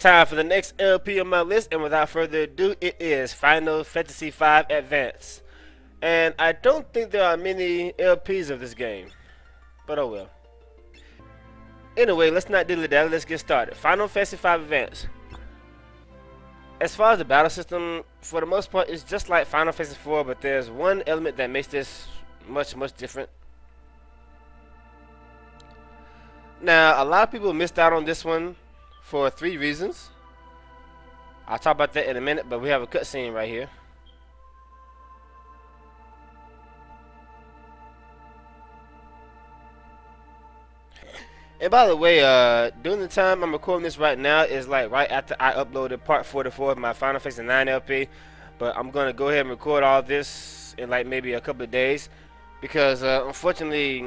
time for the next LP on my list, and without further ado, it is Final Fantasy V Advance. And I don't think there are many LPs of this game, but oh well. Anyway, let's not dilly dally, let's get started. Final Fantasy V Advance. As far as the battle system, for the most part, it's just like Final Fantasy IV, but there's one element that makes this much different. Now, a lot of people missed out on this one for 3 reasons. I'll talk about that in a minute, but we have a cutscene right here. And by the way, during the time I'm recording this right now is like right after I uploaded part 44 of my Final Fantasy 9 LP. But I'm gonna go ahead and record all this in like maybe a couple of days, because unfortunately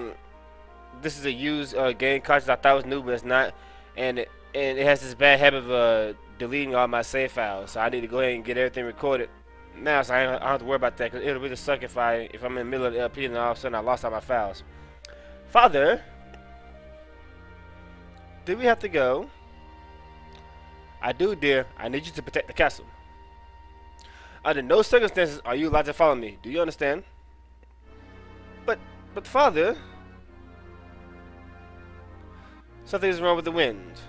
this is a used game cartridge. I thought it was new, but it's not, and it has this bad habit of deleting all my save files. So I need to go ahead and get everything recorded now, so I don't have to worry about that. Cause it'll really suck if I'm in the middle of the LP and all of a sudden I lost all my files. Father, do we have to go? I do, dear. I need you to protect the castle. Under no circumstances are you allowed to follow me. Do you understand? But Father, something is wrong with the wind.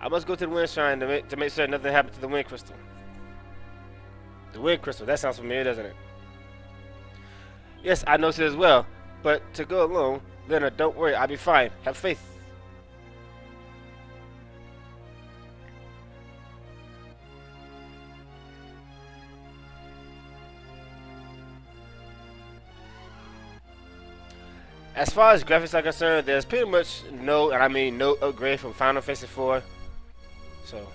I must go to the wind shrine to make sure nothing happens to the wind crystal. The wind crystal. That sounds familiar, doesn't it? Yes, I noticed it as well. But to go alone, Leonard, don't worry. I'll be fine. Have faith. As far as graphics are concerned, there's pretty much no, and I mean no, upgrade from Final Fantasy IV. So,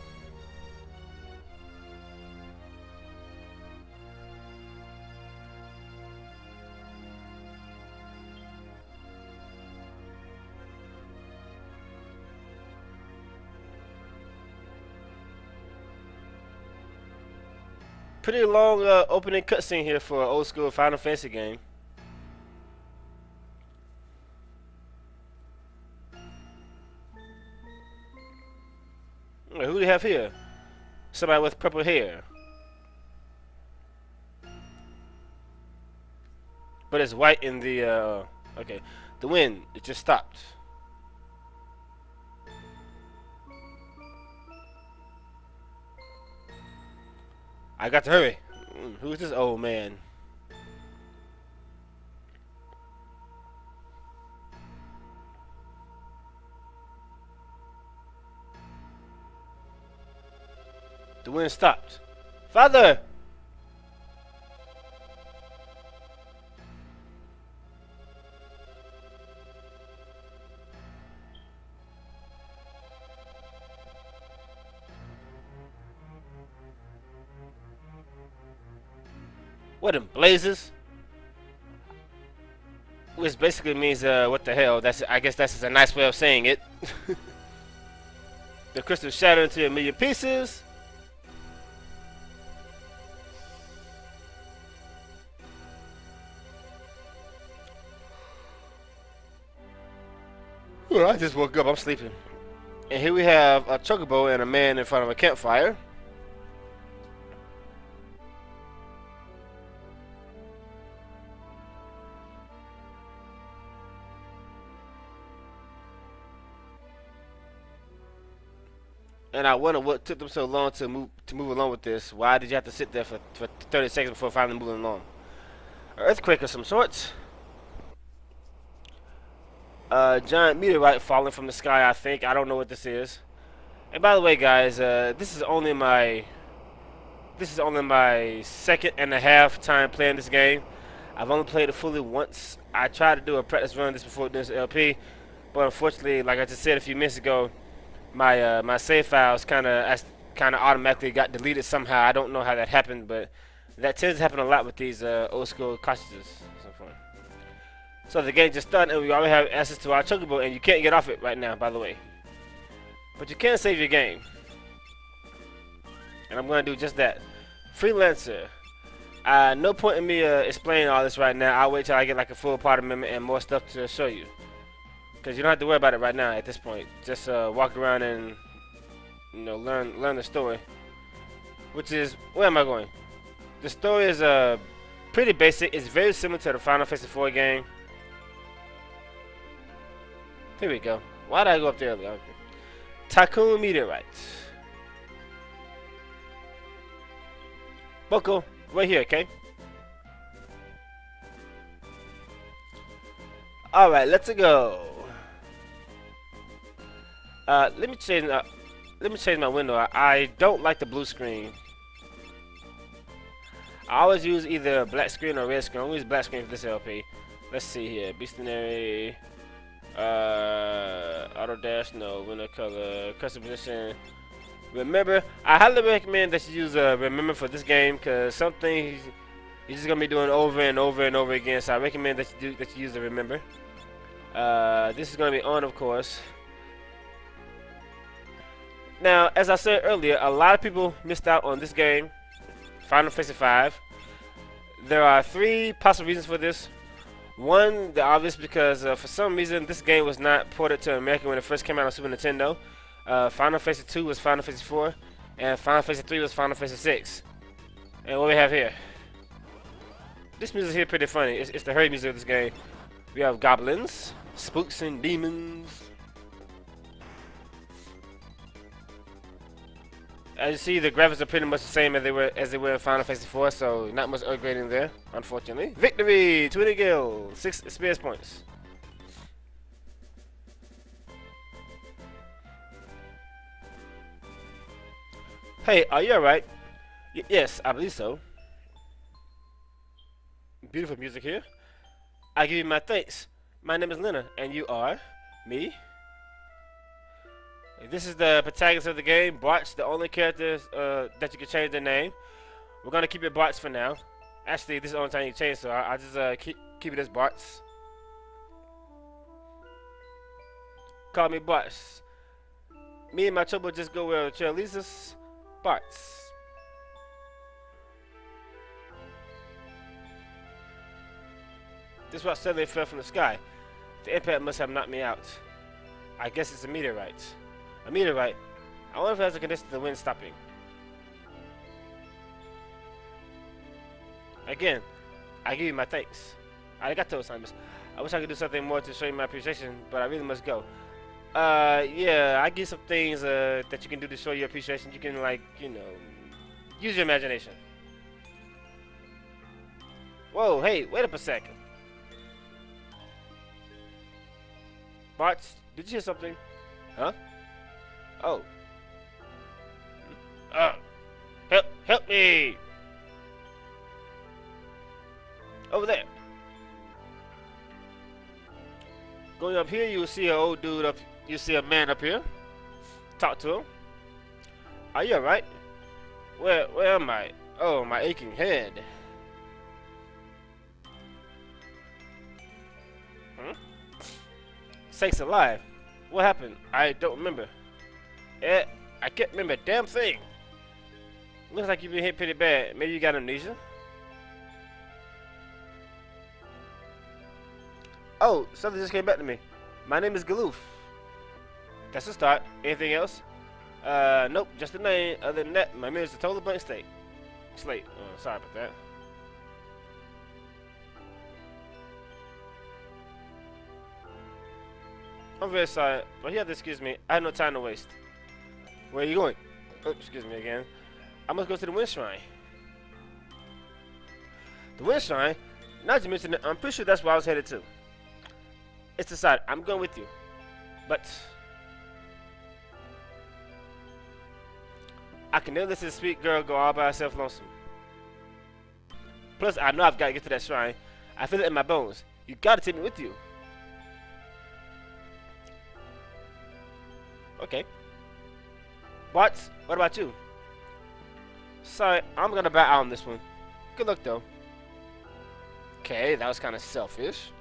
pretty long opening cutscene here for an old school Final Fantasy game. Who do we have here? Somebody with purple hair. But it's white in the, okay. The wind, it just stopped. I got to hurry. Who's this old man? The wind stopped. Father! What in blazes? Which basically means, what the hell? I guess that's just a nice way of saying it. The crystal shattered into a million pieces. Well, I just woke up. I'm sleeping. And here we have a chocobo and a man in front of a campfire. And I wonder what took them so long to move along with this. Why did you have to sit there for 30 seconds before finally moving along? An earthquake of some sorts. Giant meteorite falling from the sky, I think. I don't know what this is. And by the way, guys, this is only my second and a half time playing this game. I've only played it fully once. I tried to do a practice run this before doing this LP, but unfortunately, like I just said a few minutes ago, my save files kind of automatically got deleted somehow. I don't know how that happened, but that tends to happen a lot with these old school cartridges. So the game just started, and we already have access to our chocobo, and you can't get off it right now, by the way. But you can save your game. And I'm going to do just that. Freelancer. No point in me explaining all this right now. I'll wait till I get like a full part amendment and more stuff to show you. Because you don't have to worry about it right now at this point. Just walk around and learn the story, which is where am I going? The story is pretty basic. It's very similar to the Final Fantasy IV game. Here we go. Why did I go up there earlier? Tycoon Meteorite. Boko, right here, okay? Alright, let's go. Let me change my window. I don't like the blue screen. I always use either a black screen or red screen. I'll use black screen for this LP. Let's see here. Beastinary, auto dash, no, window color, custom position. Remember, I highly recommend that you use remember for this game because some things you're just gonna be doing over and over and over again. So I recommend that you use the remember. This is gonna be on, of course. Now, as I said earlier, a lot of people missed out on this game, Final Fantasy V. There are three possible reasons for this. One, the obvious, because for some reason this game was not ported to America when it first came out on Super Nintendo. Final Fantasy 2 was Final Fantasy 4, and Final Fantasy 3 was Final Fantasy 6. And what we have here, this music here pretty funny. It's the hurry music of this game. We have goblins, spooks, and demons. As you see, the graphics are pretty much the same as they were in Final Fantasy 4, so not much upgrading there, unfortunately. Victory! 20 gil, 6 experience points. Hey, are you alright? Yes, I believe so. Beautiful music here. I give you my thanks. My name is Lena, and you are? Me? This is the protagonist of the game, Bartz, the only character that you can change their name. We're gonna keep it Bartz for now. Actually, this is the only time you change, so I just keep it as Bartz. Call me Bartz. Me and my trouble just go where the trail leads us. Bartz. This rock suddenly fell from the sky. The impact must have knocked me out. I guess it's a meteorite. A meteorite? I wonder if it has a condition to the wind stopping. Again, I give you my thanks. Arigato, Samus. I wish I could do something more to show you my appreciation, but I really must go. Yeah, I give some things that you can do to show your appreciation. You can, like, you know, use your imagination. Whoa, hey, wait up a second. Bartz, did you hear something? Huh? Oh. Help me! Over there. Going up here, you'll see an old dude up. You see a man up here. Talk to him. Are you alright? Where am I? Oh, my aching head. Sakes alive. What happened? I don't remember. I can't remember a damn thing. Looks like you've been hit pretty bad. Maybe you got amnesia? Oh, something just came back to me. My name is Galoof. That's a start. Anything else? Nope, just the name. Other than that, my name is a total blank slate. Sorry about that. I'm very sorry, but you have to excuse me. I have no time to waste. Where are you going? Oh, excuse me again. I must go to the Wind Shrine. The Wind Shrine? Now that you mention it, I'm pretty sure that's where I was headed to. It's decided. I'm going with you. But I can never listen to this sweet girl go all by herself lonesome. Plus, I know I've got to get to that shrine. I feel it in my bones. You gotta take me with you. Okay. Bartz, what about you? Sorry, I'm gonna bow out on this one. Good luck, though. Okay, that was kind of selfish.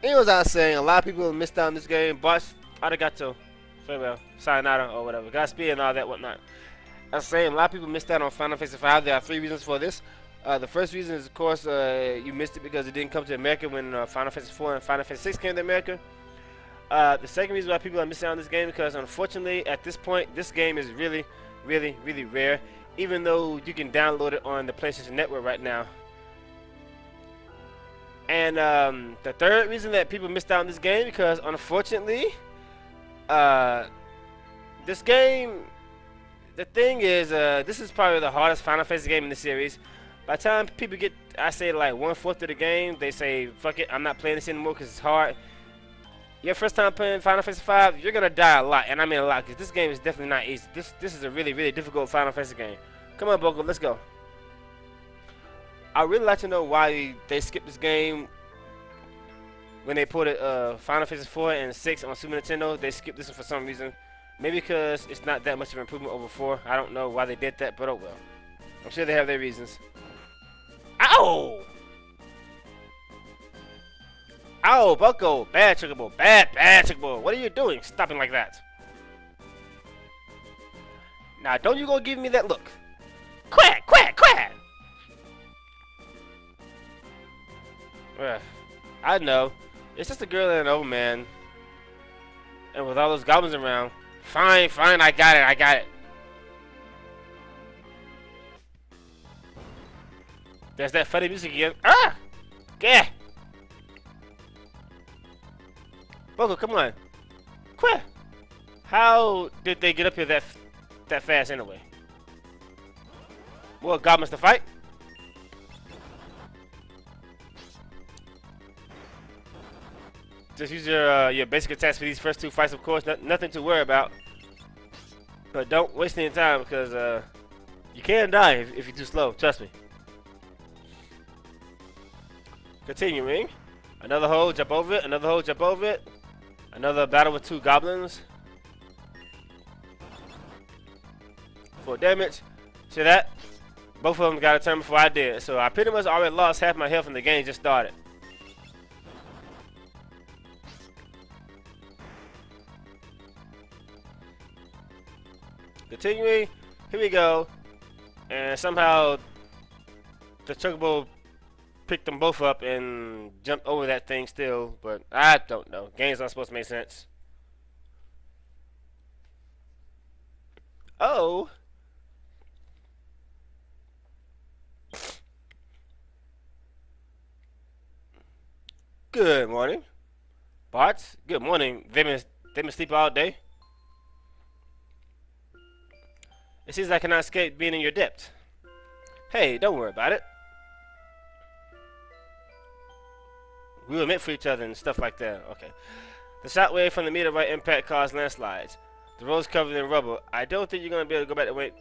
Anyways, I was saying, a lot of people missed out on this game. Bartz, arigato. Farewell. Sayonara, or whatever. Godspeed and all that, whatnot. I was saying, a lot of people missed out on Final Fantasy V. There are three reasons for this. The first reason is, of course, you missed it because it didn't come to America when Final Fantasy 4 and Final Fantasy 6 came to America. The second reason why people are missing out on this game because, unfortunately, at this point, this game is really, really, really rare. Even though you can download it on the PlayStation Network right now. And the third reason that people missed out on this game because, unfortunately, this game, the thing is, this is probably the hardest Final Fantasy game in the series. By the time people get, I say, like 1/4 of the game, they say, fuck it, I'm not playing this anymore because it's hard. Your first time playing Final Fantasy 5, you're gonna die a lot, and I mean a lot, because this game is definitely not easy. This is a really, really difficult Final Fantasy game. Come on, Boko, let's go. I really like to know why they skipped this game when they put it Final Fantasy 4 and 6 on Super Nintendo. They skipped this one for some reason. Maybe because it's not that much of an improvement over 4. I don't know why they did that, but oh well. I'm sure they have their reasons. Ow! Ow, Bucko! Bad Chocobo! Bad Chocobo! What are you doing? Stopping like that. Now, don't you go give me that look. Quack! Quack! Quack! I know. It's just a girl and an old man. And with all those goblins around. Fine, fine, I got it, I got it. There's that funny music again. Ah! Yeah! Boko, come on. Quick! How did they get up here that fast anyway? More goblins to fight? Just use your basic attacks for these first 2 fights, of course. Nothing to worry about. But don't waste any time because you can die if you're too slow. Trust me. Continuing. Another hole, jump over it. Another hole, jump over it. Another battle with 2 goblins. 4 damage. See that? Both of them got a turn before I did. So I pretty much already lost half my health when the game just started. Continuing. Here we go. And somehow the Chocobo picked them both up and jumped over that thing still, but I don't know. Game's not supposed to make sense. Oh. Good morning. Bots, good morning. They been sleep all day. It seems I cannot escape being in your depth. Hey, don't worry about it. We were meant for each other and stuff like that. Okay. The shockwave from the meteorite impact caused landslides. The road's covered in rubble. I don't think you're gonna be able to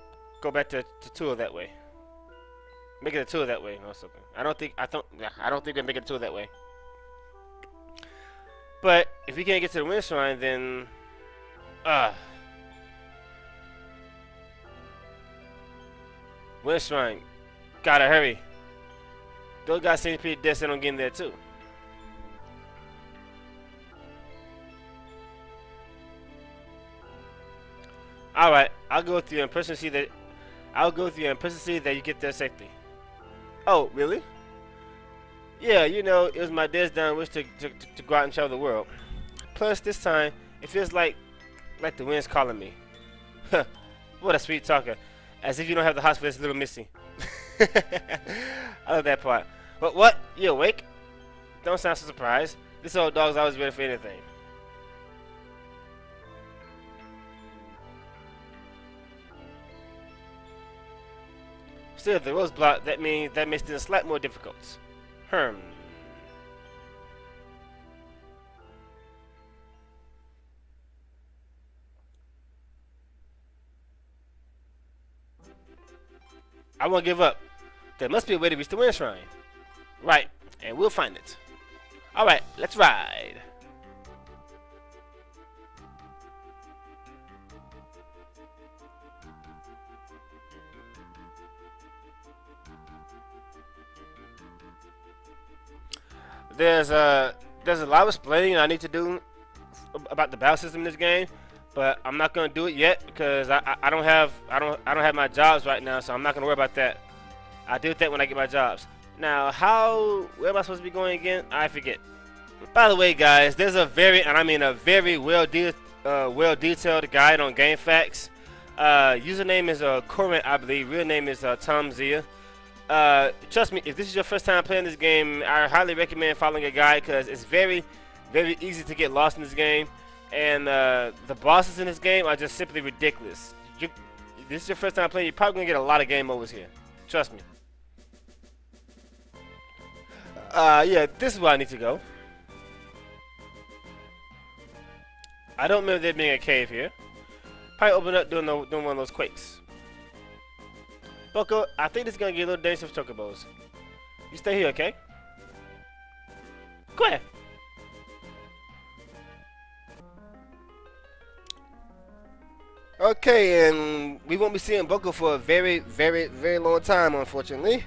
go back to tour that way. Make it a tour that way. No, it's okay. I don't think they make it a tour that way. But if we can't get to the Wind Shrine, then Wind Shrine, gotta hurry. Those guys seem pretty dead set on getting there too. Alright, I'll go with you and personally see that you get there safely. Oh, really? Yeah, you know, it was my dad's dying wish to go out and travel the world. Plus, this time, it feels like the wind's calling me. Huh, what a sweet talker. As if you don't have the hots for this little missy. I love that part. But what? You awake? Don't sound so surprised. This old dog's always ready for anything. Still, the road's blocked. That makes it slightly more difficult. I won't give up. There must be a way to reach the Wind Shrine. Right, and we'll find it. Alright, let's ride. There's a lot of explaining I need to do about the battle system in this game, but I'm not gonna do it yet because I don't have my jobs right now, so I'm not gonna worry about that. I do that when I get my jobs. Now, where am I supposed to be going again? I forget. By the way, guys, there's a very, and I mean a very well-detailed guide on GameFAQs. Username is Corin, I believe. Real name is Tom Zia. Trust me, if this is your first time playing this game, I highly recommend following a guide because it's very, very easy to get lost in this game. And the bosses in this game are just simply ridiculous. If this is your first time playing, you're probably going to get a lot of game overs here. Trust me. Yeah, this is where I need to go. I don't remember there being a cave here. Probably open up doing one of those quakes. Boko, I think this is gonna get a little dangerous with chocobos. You stay here, okay? Go ahead. Okay, and we won't be seeing Boko for a very, very, very long time, unfortunately.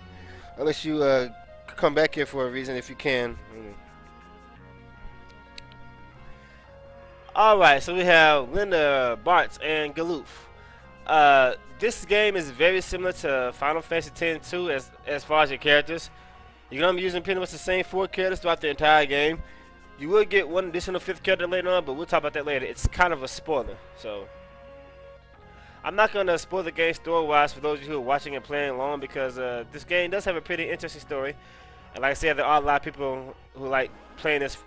Unless you come back here for a reason, if you can. Alright, so we have Linda, Bartz, and Galoof. This game is very similar to Final Fantasy X-2 as far as your characters. You're going to be using pretty much the same 4 characters throughout the entire game. You will get one additional 5th character later on, but we'll talk about that later. It's kind of a spoiler, so I'm not going to spoil the game story-wise for those of you who are watching and playing along because this game does have a pretty interesting story. And like I said, there are a lot of people who like playing this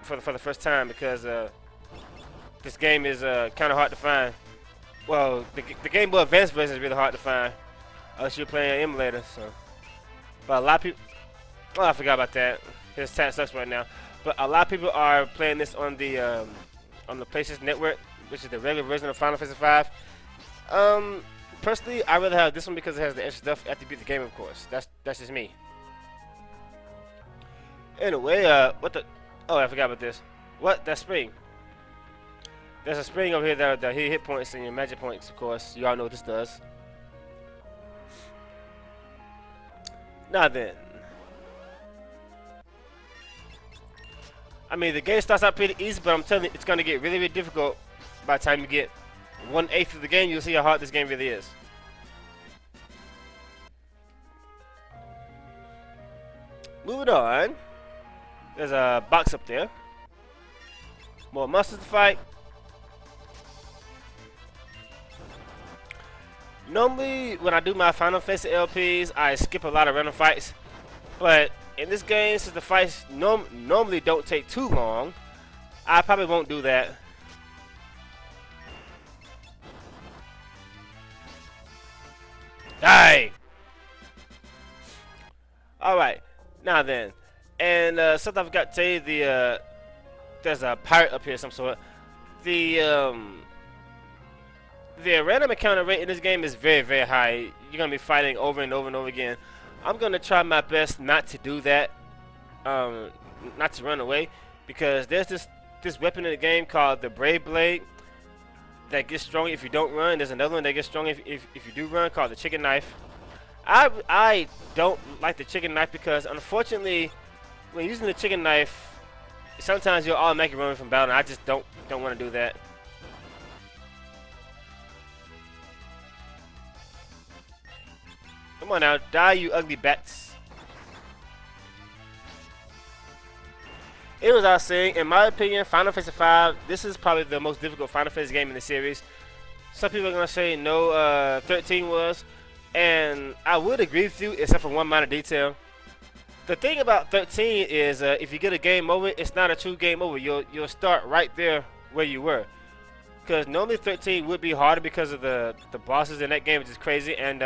for the first time because this game is kind of hard to find. Well, the Game Boy Advance version is really hard to find unless you're playing an emulator. So, but a lot of people, oh, I forgot about that. His chat sucks right now. But a lot of people are playing this on the PlayStation Network, which is the regular version of Final Fantasy V. Personally, I rather have this one because it has the extra stuff after you beat the game, of course. That's just me. Anyway, what the? Oh, I forgot about this. What? That spring. There's a spring over here that hit points and your magic points, of course. You all know what this does. Now then. I mean, the game starts out pretty easy, but I'm telling you, it's going to get really, really difficult by the time you get 1/8 of the game. You'll see how hard this game really is. Moving on. There's a box up there. More monsters to fight. Normally, when I do my Final Fantasy LPs, I skip a lot of random fights. But in this game, since the fights normally don't take too long, I probably won't do that. Die! Alright, now then. And something I forgot to tell you, there's a pirate up here of some sort. The random encounter rate in this game is very, very high. You're going to be fighting over and over and over again. I'm going to try my best not to do that, not to run away, because there's this weapon in the game called the Brave Blade that gets stronger if you don't run. There's another one that gets stronger if you do run called the Chicken Knife. I don't like the Chicken Knife because, unfortunately, when using the Chicken Knife, sometimes you'll automatically run from battle, and I just don't want to do that. Come on now, die, you ugly bats. It was I was saying, in my opinion, Final Fantasy V, this is probably the most difficult Final Fantasy game in the series. Some people are going to say no, 13 was. And I would agree with you, except for one minor detail. The thing about 13 is if you get a game over, it's not a true game over. You'll start right there where you were. Because normally 13 would be harder because of the bosses in that game, which is crazy. And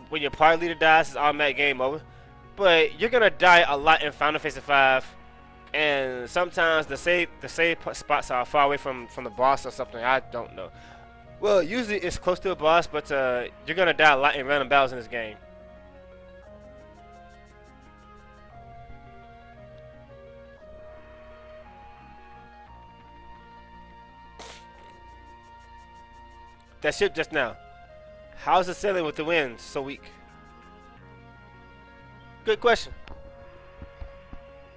when your party leader dies, it's automatic game over. But you're gonna die a lot in Final Fantasy V, and sometimes the save spots are far away from the boss or something. I don't know. Well, usually it's close to a boss, but you're gonna die a lot in random battles in this game. That ship just now. How's it sailing with the winds so weak? Good question.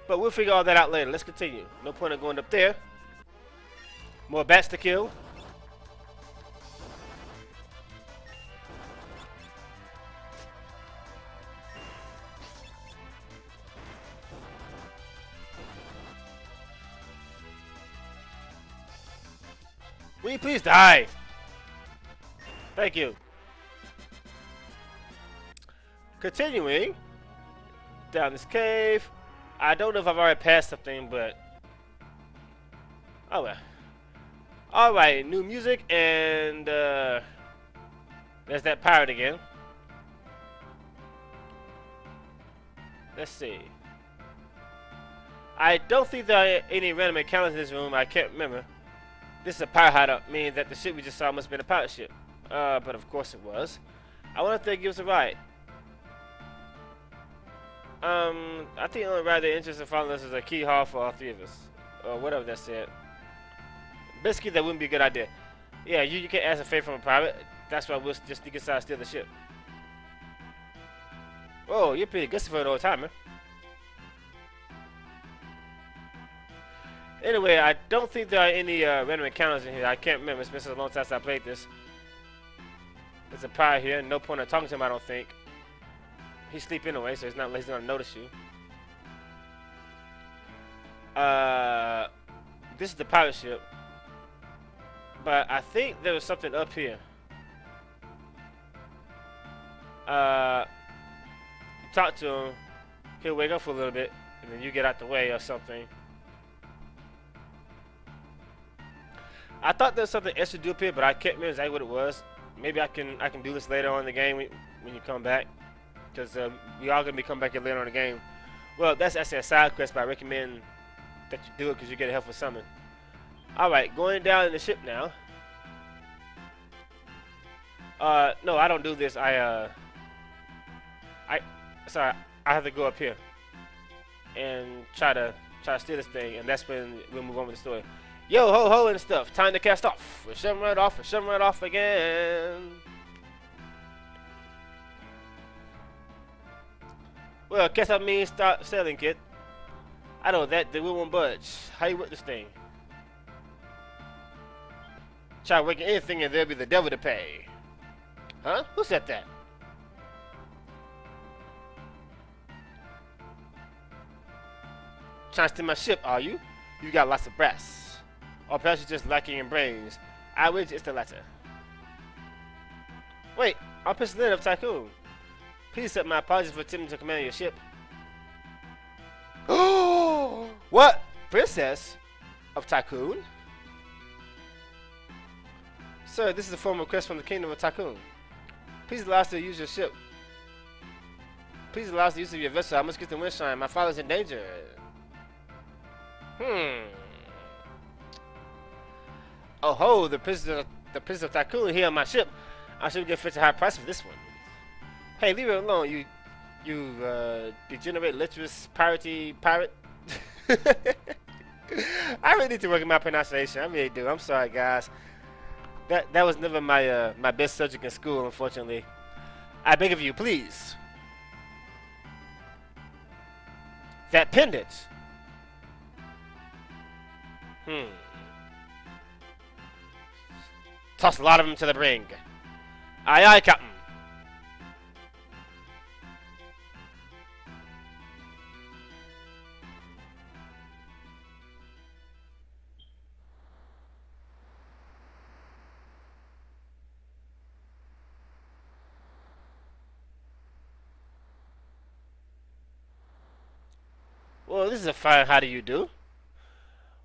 But we'll figure all that out later. Let's continue. No point in going up there. More bats to kill. Will you please die? Thank you. Continuing down this cave. I don't know if I've already passed something, but oh well. Alright, new music, and there's that pirate again. Let's see. I don't think there are any random encounters in this room. I can't remember. This is a pirate hideout, meaning that the ship we just saw must have been a pirate ship. But of course it was. I wonder if they give us a ride. I think the only ride they're interested in following us is a key haul for all three of us. Or whatever that said. Basically, that wouldn't be a good idea. Yeah, you can't ask a favor from a pirate. That's why we'll just sneak inside and steal the ship. Oh, you're pretty good for an old timer. Anyway, I don't think there are any random encounters in here. I can't remember. It's been so long since I played this. There's a pirate here. No point in talking to him, I don't think. He's asleep anyway, so he's not going to notice you. This is the pirate ship. But I think there was something up here. Talk to him. He'll wake up for a little bit, and then you get out the way or something. I thought there was something extra to do up here, but I can't remember exactly what it was. Maybe I can do this later on in the game when you come back, because we are gonna be coming back here later on in the game. Well, that's actually a side quest, but I recommend that you do it because you get a helpful summon. All right, going down in the ship now. No, I don't do this. Sorry, I have to go up here and try to steal this thing, and that's when we'll move on with the story. Yo ho ho and stuff. Time to cast off. We're shoving right off. We're shoving right off again. Well, cast off means start sailing, kid. I know that we won't budge. How you work this thing? Try working anything and there'll be the devil to pay. Huh? Who said that? Trying to steal my ship, are you? You got lots of brass. Or perhaps you're just lacking in brains. I wish it's the latter. Wait, I'm Princess Lynn of Tycoon. Please accept my apologies for attempting to command your ship. Oh, what? Princess of Tycoon? Sir, this is a formal request from the Kingdom of Tycoon. Please allow us to use your ship. Please allow us to use your vessel. I must get the Windshine. My father's in danger. Oh ho, the princess of Tycoon here on my ship. I should get fetch a high price for this one. Hey, leave it alone, you degenerate, lecherous, piratey pirate. I really need to work on my pronunciation. I really do. I'm sorry, guys. That was never my my best subject in school, unfortunately. I beg of you, please. That pendant. Toss a lot of them to the brig. Aye, aye, Captain. Well, this is a fine how do you do.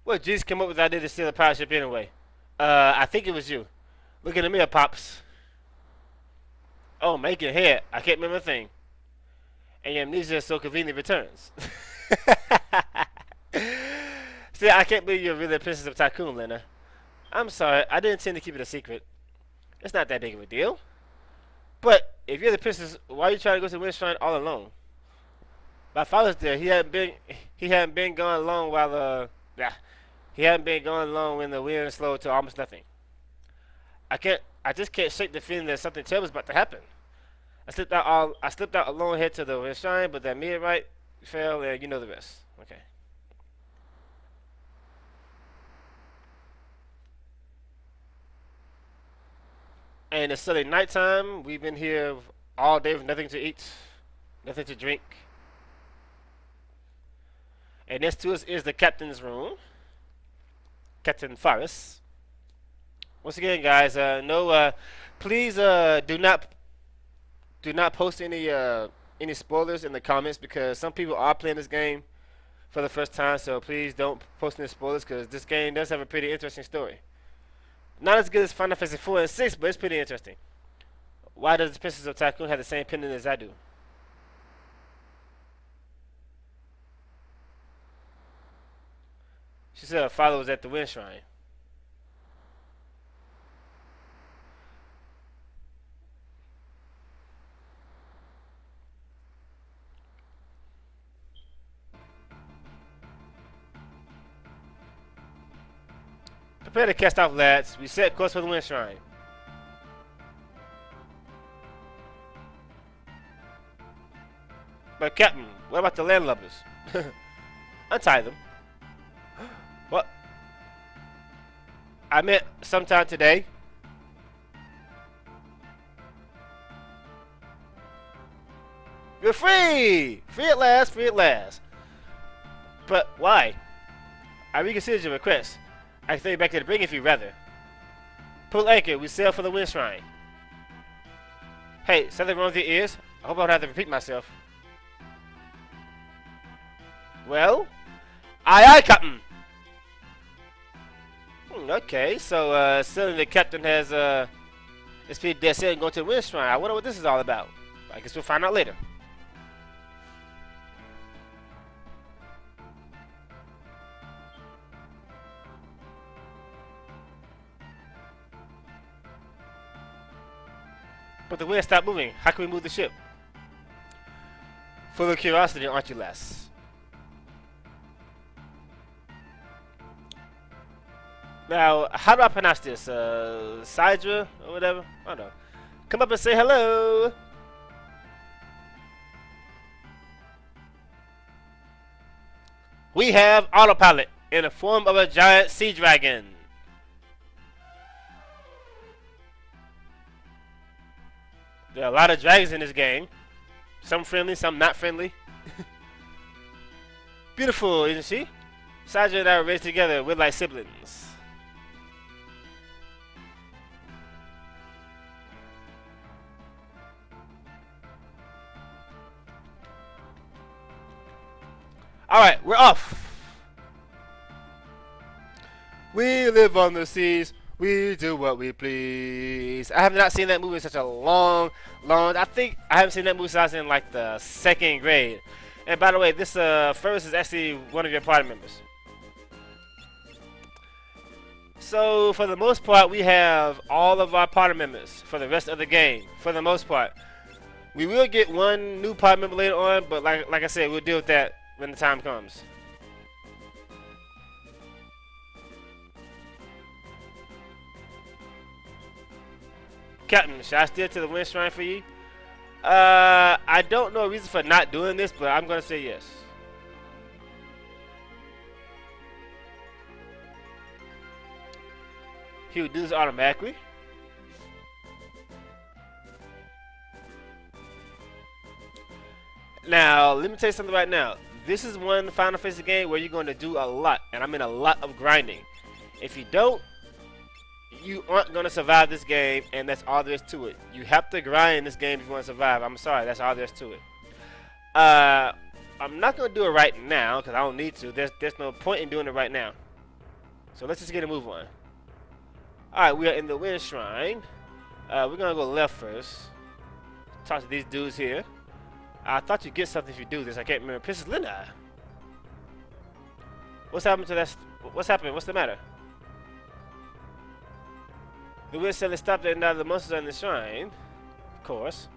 What, Jesus came up with the idea to steal a pirate ship anyway? I think it was you. Look at the mirror, Pops. Oh, make your hair. I can't remember a thing. And your amnesia so conveniently returns. See, I can't believe you're really a princess of Tycoon, Lena. I'm sorry. I didn't intend to keep it a secret. It's not that big of a deal. But if you're the princess, why are you trying to go to the Windshrine all alone? My father's there. He hadn't been gone long while he hadn't been gone long when the wind slowed to almost nothing. I just can't shake the feeling that something terrible is about to happen. I slipped out alone head to the Windshrine, but that meteorite fell, and you know the rest. Okay. And it's suddenly nighttime. We've been here all day with nothing to eat, nothing to drink. And next to us is the captain's room. Captain Faris. Once again, guys, please do not post any spoilers in the comments because some people are playing this game for the first time. So please don't post any spoilers because this game does have a pretty interesting story. Not as good as Final Fantasy 4 and 6, but it's pretty interesting. Why does the Princess of Tycoon have the same pendant as I do? She said her father was at the Wind Shrine. Prepare to cast off, lads. We set course for the Wind Shrine. But Captain, what about the landlubbers? Untie them. What? I meant sometime today. You're free! Free at last, free at last. But why? I reconsidered your request. I can throw you back to the brig if you'd rather. Pull anchor, we sail for the Wind Shrine. Hey, something wrong with your ears? I hope I don't have to repeat myself. Well? Aye aye, Captain! Okay, so suddenly the captain has it's pretty dead set and going to the Wind Shrine. I wonder what this is all about. I guess we'll find out later. But the wind stopped moving. How can we move the ship? Full of curiosity, aren't you, lass? Now, how do I pronounce this? Sidra or whatever? I don't know. Come up and say hello. We have autopilot in the form of a giant sea dragon. There are a lot of dragons in this game. Some friendly, some not friendly. Beautiful, isn't she? Sidra and I were raised together. We're like siblings. Alright, we're off. We live on the seas. We do what we please. I have not seen that movie in such a long. I think I haven't seen that movie since I was in like the 2nd grade. And by the way, this Ferris is actually one of your party members. So for the most part, we have all of our party members for the rest of the game. For the most part, we will get one new party member later on, but like I said, we'll deal with that when the time comes. Captain, should I steer to the Wind Shrine for you? I don't know a reason for not doing this, but I'm gonna say yes. He would do this automatically. Now, let me tell you something right now. This is one Final Fantasy game where you're going to do a lot, and I mean a lot of grinding. If you don't, you aren't going to survive this game, and that's all there is to it. You have to grind in this game if you want to survive. I'm sorry, that's all there is to it. I'm not going to do it right now, because I don't need to. There's no point in doing it right now. So let's just get a move on. Alright, we are in the Wind Shrine. We're going to go left first. Talk to these dudes here. I thought you'd get something if you do this. I can't remember. Princess Linda. What's happened to that? What's happening? What's the matter? The wind suddenly stopped and now the monsters are in the shrine. Of course.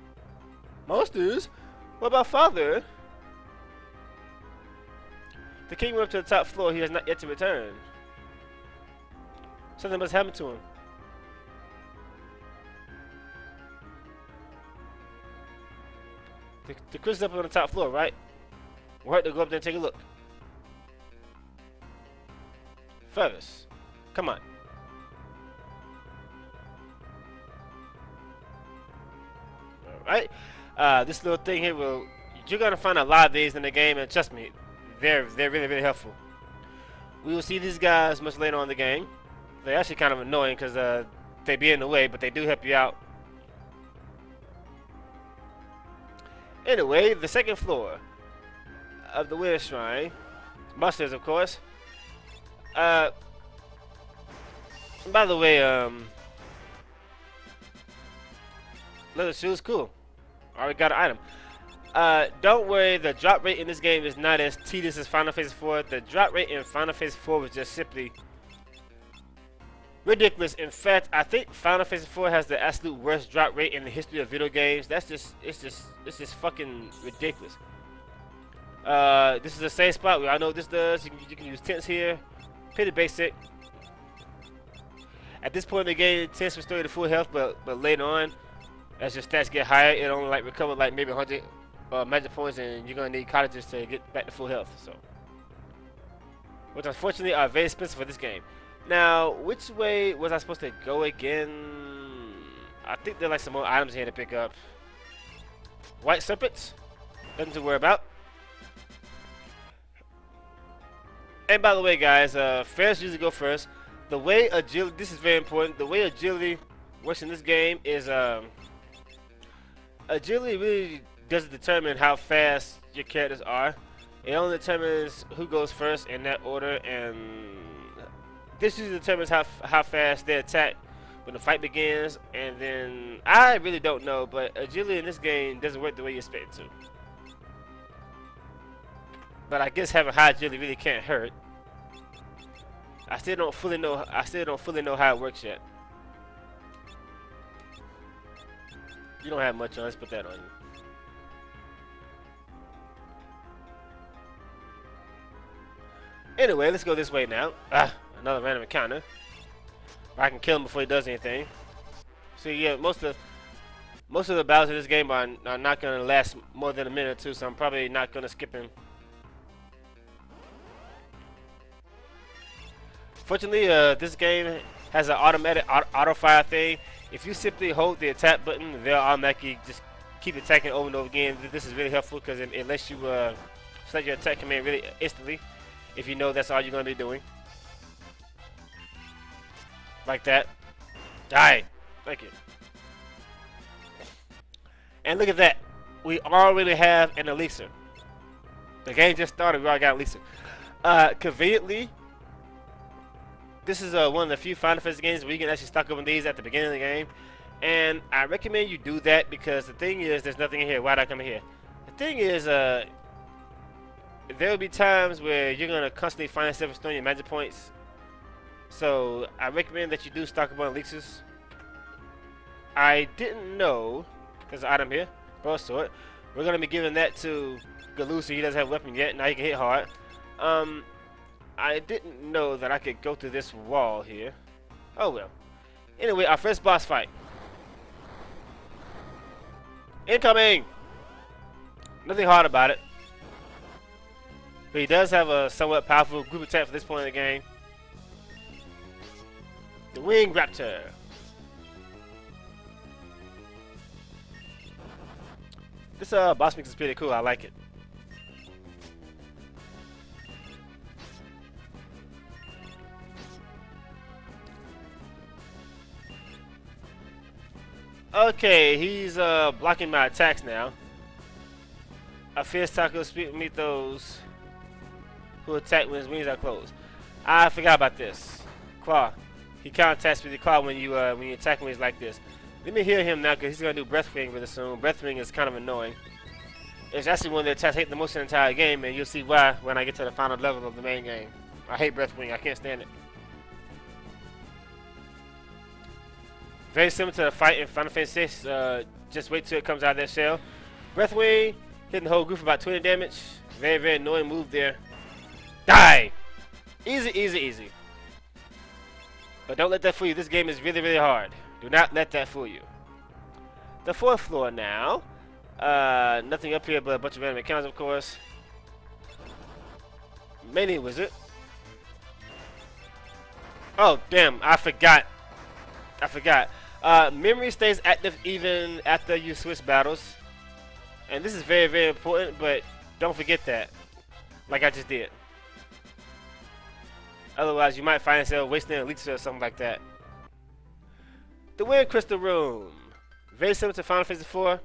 Monsters? What about father? The king went up to the top floor. He has not yet to return. Something must happen to him. The crystal's up on the top floor, right? We'll have to go up there and take a look. Ferris, come on. Alright. This little thing here will... You're going to find a lot of these in the game, and trust me, they're really, really helpful. We will see these guys much later on in the game. They're actually kind of annoying because they be in the way, but they do help you out. Anyway, the second floor of the Wither Shrine. Monsters, of course. By the way, leather shoes, cool. Already got an item. Don't worry, the drop rate in this game is not as tedious as Final Fantasy IV. The drop rate in Final Fantasy IV was just simply ridiculous. In fact, I think Final Fantasy IV has the absolute worst drop rate in the history of video games. It's just fucking ridiculous. This is the same spot. We all know what this does. You can use tents here. Pretty basic. At this point in the game, tents restore you to full health, but later on, as your stats get higher, it only like recover like maybe 100 magic points, and you're gonna need cottages to get back to full health. So, which unfortunately are very expensive for this game. Now, which way was I supposed to go again? I think there's like some more items here to pick up. White serpents, nothing to worry about. And by the way, guys, fairs usually go first. The way agility, this is very important. The way agility works in this game is agility really doesn't determine how fast your characters are. It only determines who goes first in that order, and this usually determines how fast they attack when the fight begins. And then I really don't know, but agility in this game doesn't work the way you expect it to. But I guess having high agility really can't hurt. I still don't fully know how it works yet. You don't have much on. Let's put that on you. Anyway, let's go this way now. Another random encounter. I can kill him before he does anything. So yeah, most of the battles in this game are not going to last more than a minute or two, so I'm probably not going to skip him. Fortunately, this game has an automatic auto fire thing. If you simply hold the attack button, they'll automatically just keep attacking over and over again. This is really helpful because it lets you select your attack command really instantly if you know that's all you're going to be doing. Like that. Alright, thank you. And look at that. We already have an elixir. The game just started, we already got an elixir. Conveniently, this is one of the few Final Fantasy games where you can actually stock up on these at the beginning of the game. And I recommend you do that because the thing is, there's nothing in here. Why'd I come in here? The thing is, there will be times where you're going to constantly find yourself restoring your magic points. So I recommend that you do stock up on elixirs. I didn't know, there's an item here, broadsword. We're going to be giving that to Galusi. He doesn't have a weapon yet. Now he can hit hard. I didn't know that I could go through this wall here. Oh well. Anyway, our first boss fight. Incoming! Nothing hard about it. But he does have a somewhat powerful group attack for this point in the game. The Wing Raptor. This boss mix is pretty cool. I like it. Okay, he's blocking my attacks now. A fierce tackle speed meet those who attack when his wings are closed. I forgot about this. Claw. He counterattacks with your claw when you attack when he's like this. Let me heal him now because he's gonna do breath wing really soon. Breath wing is kind of annoying. It's actually one of the attacks I hate the most in the entire game, and you'll see why when I get to the final level of the main game. I hate breath wing. I can't stand it. Very similar to the fight in Final Fantasy VI. Just wait till it comes out of that shell. Breathwing, hitting the whole group for about 20 damage. Very, very annoying move there. Die! Easy, easy, easy. But don't let that fool you. This game is really, really hard. Do not let that fool you. The fourth floor now. Nothing up here but a bunch of random encounters, of course. Mini Wizard. Oh, damn. I forgot. Memory stays active even after you switch battles. And this is very, very important, but don't forget that. Like I just did. Otherwise, you might find yourself wasting elixir or something like that. The Wind Crystal Room. Very similar to Final Fantasy 4.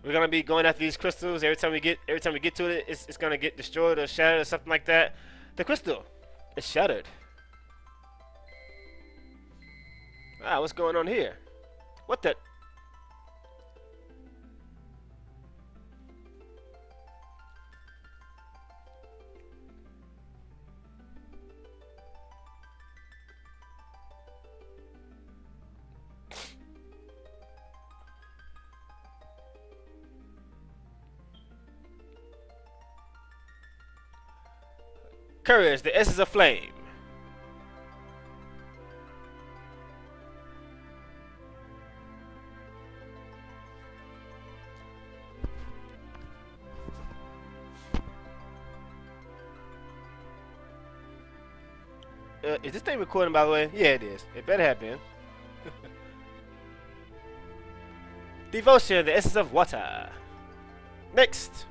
We're gonna be going after these crystals. Every time we get to it, it's gonna get destroyed or shattered or something like that. The crystal is shattered. Ah, what's going on here? What the? Courage, the essence of flame. Is this thing recording, by the way? Yeah, it is. It better have been. Devotion, the essence of water. Next.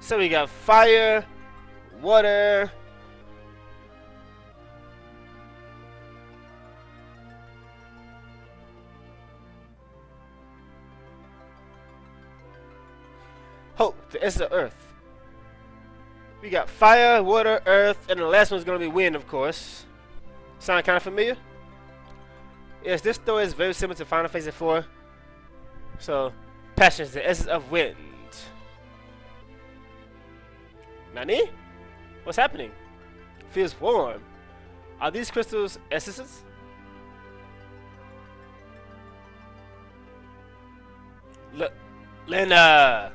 So we got fire, water, hope, the essence of earth. We got fire, water, earth, and the last one's gonna be wind, of course. Sound kind of familiar? Yes, this story is very similar to Final Fantasy 4. So, passion is the essence of wind. Nani? What's happening? Feels warm. Are these crystals essences? Look, Lena.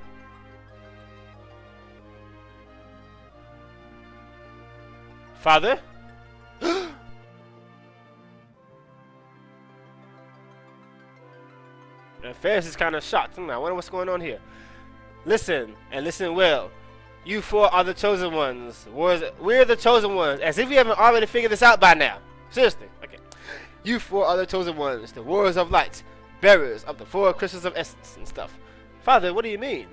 Father? And Ferris is kind of shocked. I wonder what's going on here. Listen, and listen well. You four are the chosen ones. We're the chosen ones. As if we haven't already figured this out by now. Seriously. Okay. You four are the chosen ones. The warriors of light. Bearers of the four crystals of essence and stuff. Father, what do you mean?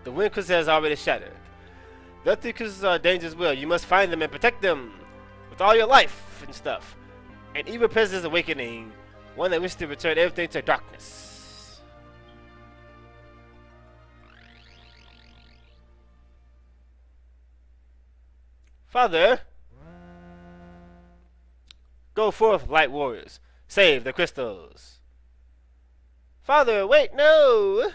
The wind crystal has already shattered. The three crystals are dangerous as well. You must find them and protect them. With all your life and stuff. An evil presence is awakening. One that wishes to return everything to darkness. Father, go forth, light warriors. Save the crystals. Father, wait, no!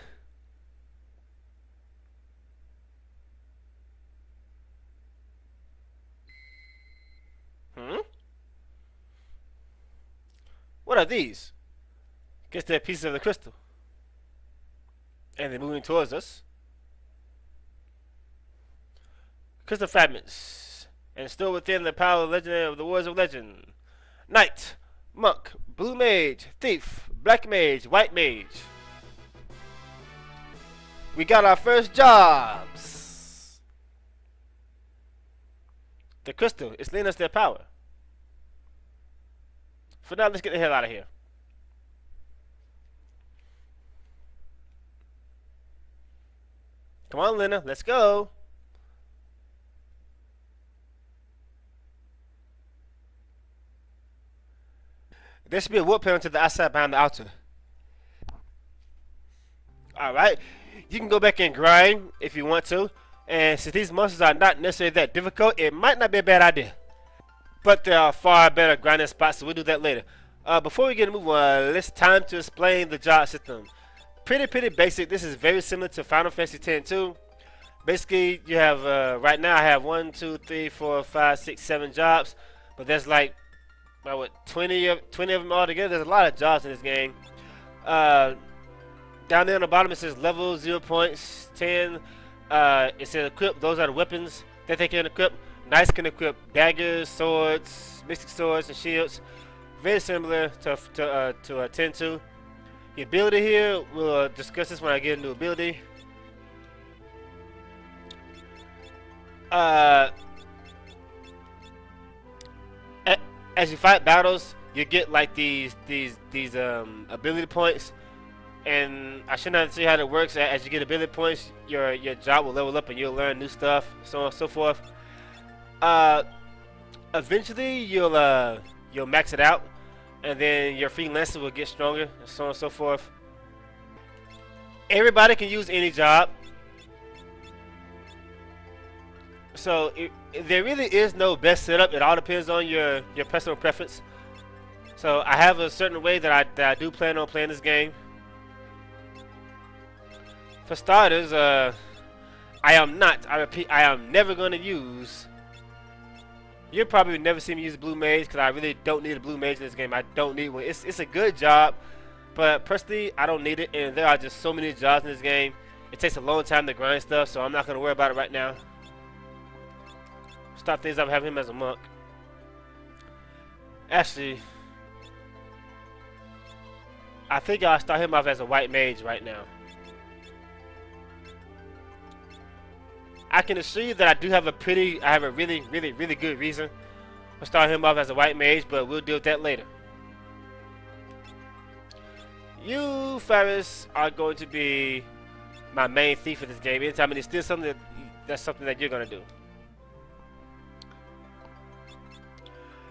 What are these? Guess they're pieces of the crystal. And they're moving towards us. Crystal fragments. And still within the power of legend of the Warriors of Legend. Knight, monk, blue mage, thief, black mage, white mage. We got our first jobs. The crystal is lending us their power. For now, let's get the hell out of here. Come on, Lena, let's go. There should be a wood panel to the outside behind the altar. Alright, you can go back and grind if you want to. And since these monsters are not necessarily that difficult, it might not be a bad idea. But there are far better grinding spots, so we'll do that later. Before we get to move on, it's time to explain the job system. Pretty basic. This is very similar to Final Fantasy X too. Basically, you have, right now I have 1, 2, 3, 4, 5, 6, 7 jobs. But there's like, about what, 20 of them all together. There's a lot of jobs in this game. Down there on the bottom it says level 0 points, 10. It says equip. Those are the weapons that they can equip. Knights can equip daggers, swords, mystic swords, and shields. Very similar to 10-2. The ability here, we'll discuss this when I get a new ability. As you fight battles, you get like these ability points. And I should not see how that works. As you get ability points, your job will level up and you'll learn new stuff, so on and so forth. Uh, Eventually you'll max it out, and then your freelancer will get stronger, and so on and so forth. Everybody can use any job, so there really is no best setup. It all depends on your personal preference. So I have a certain way that I do plan on playing this game. For starters, I repeat, I am never going to use. You'll probably never see me use blue mage because I really don't need a blue mage in this game. I don't need one. It's a good job, but personally, I don't need it. And there are just so many jobs in this game. It takes a long time to grind stuff, so I'm not going to worry about it right now. Start things up, have him as a monk. Actually, I think I'll start him off as a white mage right now. I can assure you that I have a really good reason for starting him off as a white mage, but we'll deal with that later. You, Faris, are going to be my main thief for this game. Anytime and it's still something that's something that you're gonna do.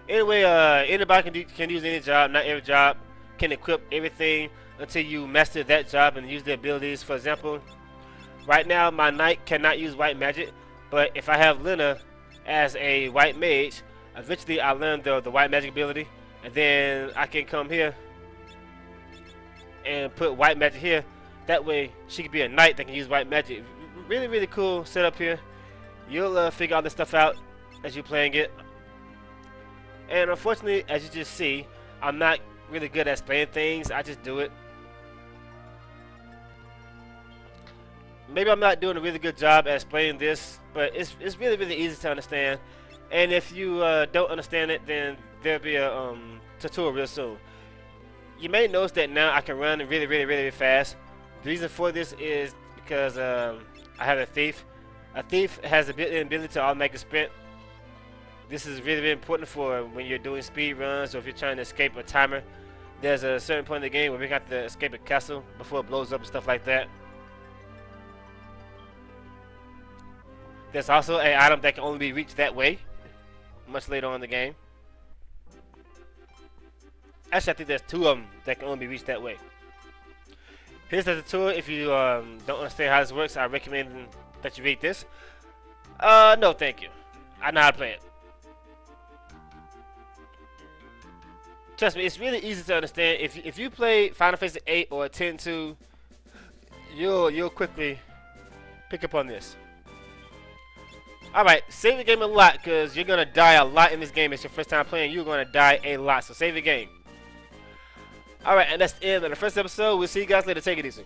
Anyway, anybody can use any job. Not every job can equip everything until you master that job and use the abilities. For example, right now, my knight cannot use white magic, but if I have Lena as a white mage, eventually I learn the white magic ability, and then I can come here and put white magic here. That way, she can be a knight that can use white magic. Really cool setup here. You'll figure all this stuff out as you're playing it. And unfortunately, as you just see, I'm not really good at explaining things. I just do it. Maybe I'm not doing a really good job at explaining this, but it's really easy to understand. And if you don't understand it, then there'll be a tutorial real soon. You may notice that now I can run really fast. The reason for this is because I have a thief. A thief has a built-in ability to automatic sprint. This is really important for when you're doing speed runs or if you're trying to escape a timer. There's a certain point in the game where we have to escape a castle before it blows up and stuff like that. There's also an item that can only be reached that way, much later on in the game. Actually, I think there's two of them that can only be reached that way. Here's the tutorial. If you don't understand how this works, I recommend that you read this. No, thank you. I know how to play it. Trust me, it's really easy to understand. If you play Final Fantasy 8 or 10-2, you'll quickly pick up on this. Alright, save the game a lot because you're going to die a lot in this game. It's your first time playing. You're going to die a lot, so save the game. Alright, and that's the end of the first episode. We'll see you guys later. Take it easy.